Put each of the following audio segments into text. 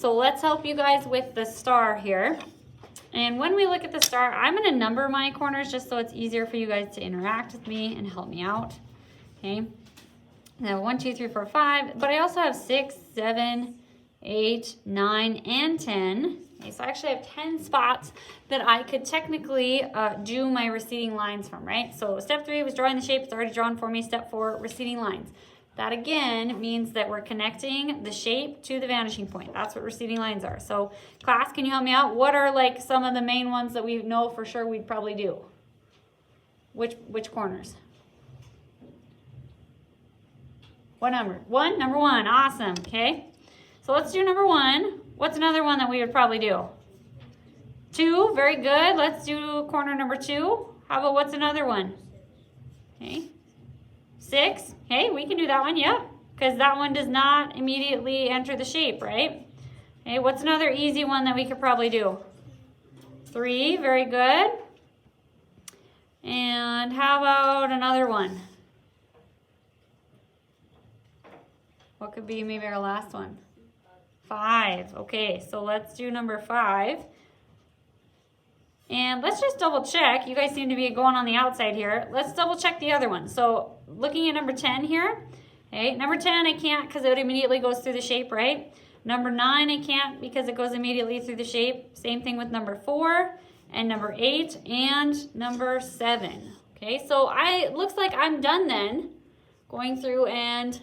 So let's help you guys with the star here. And when we look at the star, I'm going to number my corners just so it's easier for you guys to interact with me and help me out. Okay. Now 1, 2, 3, 4, 5. But I also have 6, 7, 8, 9, and 10. Okay, so I actually have 10 spots that I could technically do my receding lines from, right? So step 3 was drawing the shape. It's already drawn for me. Step 4, receding lines. That again means that we're connecting the shape to the vanishing point. That's what receding lines are. So class, can you help me out? What are like some of the main ones that we know for sure we'd probably do? Which corners? What number? Number 1, awesome, okay. So let's do number 1. What's another one that we would probably do? 2, very good. Let's do corner number 2. How about what's another one? Okay. 6, okay, we can do that one, yep, because that one does not immediately enter the shape, right? Okay, what's another easy one that we could probably do? 3, very good. And how about another one? What could be maybe our last one? 5, okay, so let's do number 5. And let's just double check. You guys seem to be going on the outside here. Let's double check the other one. So looking at number 10 here. Okay, number 10 I can't because it immediately goes through the shape, right? Number 9 I can't because it goes immediately through the shape. Same thing with number 4 and number 8 and number 7. Okay, so it looks like I'm done then going through and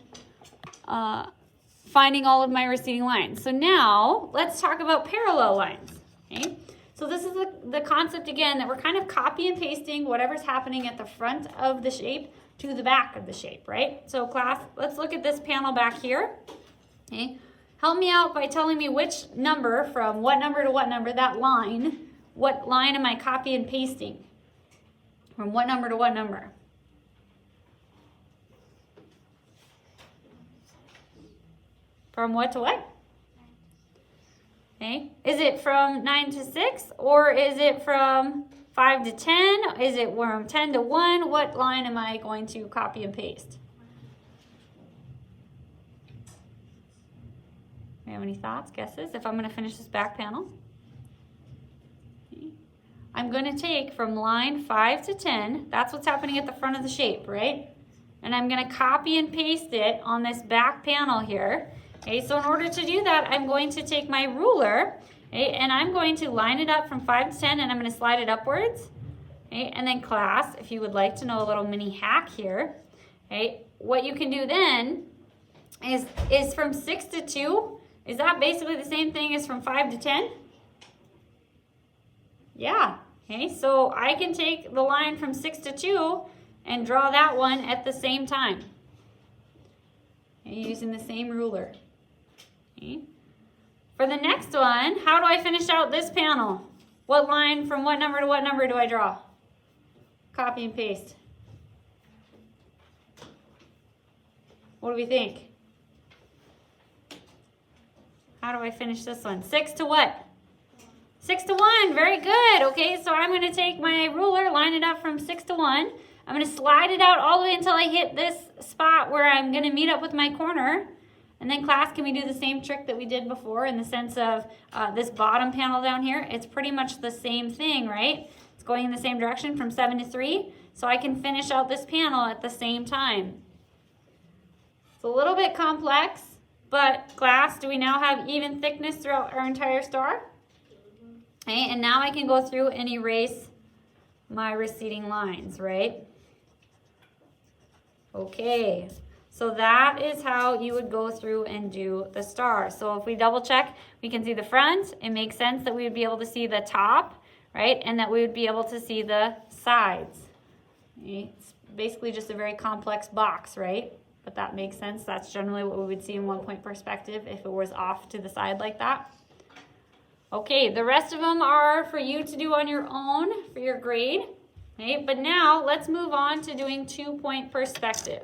finding all of my receding lines. So now let's talk about parallel lines. Okay. So this is the concept again that we're kind of copy and pasting whatever's happening at the front of the shape to the back of the shape, right? So class, let's look at this panel back here. Okay. Help me out by telling me which number from what number to what number, that line, what line am I copy and pasting? From what number to what number? From what to what? Okay. Is it from 9 to 6 or is it from 5 to 10? Is it from 10 to 1? What line am I going to copy and paste? Do you have any thoughts, guesses? If I'm going to finish this back panel? Okay. I'm going to take from line 5 to 10. That's what's happening at the front of the shape, right? And I'm going to copy and paste it on this back panel here. Okay, so in order to do that, I'm going to take my ruler, okay, and I'm going to line it up from 5 to 10, and I'm going to slide it upwards. Okay, and then class, if you would like to know a little mini hack here, okay, what you can do then is from 6 to 2, is that basically the same thing as from 5 to 10? Yeah, okay, so I can take the line from 6 to 2 and draw that one at the same time. Okay, using the same ruler. Okay. For the next one, how do I finish out this panel? What line from what number to what number do I draw? Copy and paste. What do we think? How do I finish this one? 6 to what? 6 to 1. Very good. Okay, so I'm going to take my ruler, line it up from 6 to 1. I'm going to slide it out all the way until I hit this spot where I'm going to meet up with my corner. And then class, can we do the same trick that we did before in the sense of this bottom panel down here? It's pretty much the same thing, right? It's going in the same direction from 7 to 3. So I can finish out this panel at the same time. It's a little bit complex, but class, do we now have even thickness throughout our entire star? Okay, and now I can go through and erase my receding lines, right? Okay. So that is how you would go through and do the star. So if we double check, we can see the front. It makes sense that we would be able to see the top, right? And that we would be able to see the sides. Okay? It's basically just a very complex box, right? But that makes sense. That's generally what we would see in 1-point perspective if it was off to the side like that. Okay, the rest of them are for you to do on your own for your grade. Okay, but now let's move on to doing 2-point perspective.